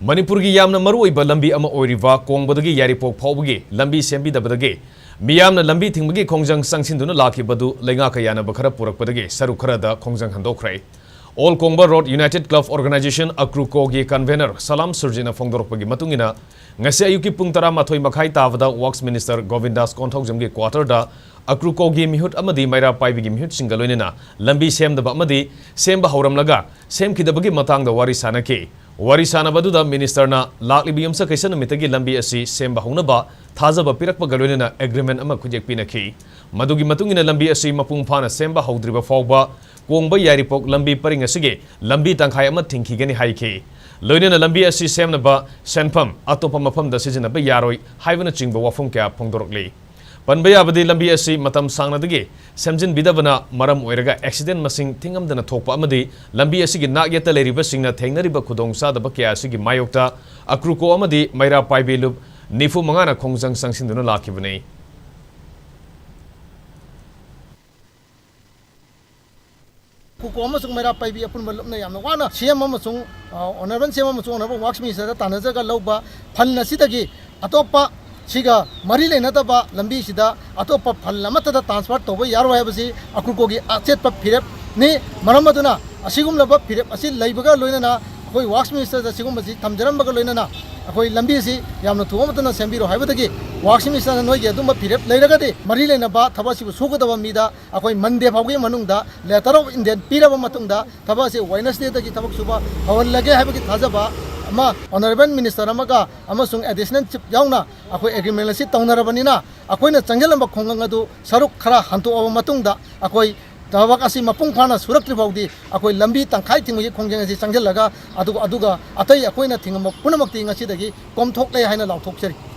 Manipur gi yamna maruoiba lambi ama oiriva Kongbadagi yairipok phawbagi lambi sembidabadagi miyamna lambi Thingbagi Khongjang sangsinduna lakibadu leingakki khara purakpadagi Saruk Khara da Khongjang Handokhre. All Kongba Road United Club Organization Akruko gi convener Salam Surjina Fongdorpagi matungina ngasi ayuki pung 12 makhai tabada Works Minister Govindas Konthokjamgi quarter da Akruko gi mihut amadi maira paibigi mihut singaloinina lambi semdaba amadi semba hauramlaga semkidabagi matangda wari sanaki. Wari sanabadudha minister na lakliba yumsakeisa numittagi lambi asi semba hounaba thazaba pirakpa galoinina agreement ama khujek pinaki. Madugi matungina lambi asi mapung phana semba haudriba fawba Kongba yairipok lambi paring asige lambi tangkhai ama thingkhigani haiki. Loinena lambi asi semnaba senpham atopa mafam da sijinaba yaroi haibana chingba wafum kya phongdorokli. Panbaya badi lambi asi matam sangnadagi semjin bidabana maram oiraga accident masing thingamdana thokpa amadi lambi asigi nagyata leriba singna thengnariba khudongsa daba kya asigi mayokta akruko amadi maira paibelub nifu mangana khongjang sangsinduna lakibani. Kuko mera paibi apun balupna yamna wana CM amasung honorable CM amasung honorable Works Minister da tanajaga lauba phalna sidagi atopa siga mari lenataba lambi sida atopa phal amata da transfer toba yarwa habasi akuko gi achet pa phirep ni maramaduna asigum laba phirep asi leibaga loinana koi Works Minister da sigum basi thamjarambaga loinana akoi lambi si yamna thuamatana sembiro haibadagi Works Minister noi ge adumba phirep leiragadi mari lenaba thabasi sugadaba mida akoi mande phawgi manungda letter of Indian piraba matungda thabasi Wednesday dagi thabak suba hawallage haibagi thajaba ama honorable minister amaga amasung additional chief yauna akoi agreement lasi taunarabanina akoina changelamba khongang adu Saruk Khara Handokhre matungda akoi tabak asi mapung phana surakri baudi akoi lambi tangkhai Thingbagi Khongjang asi changelaga aduga atai akoina thingam punamakti ngasi dagi komthok le haina lauthok seri.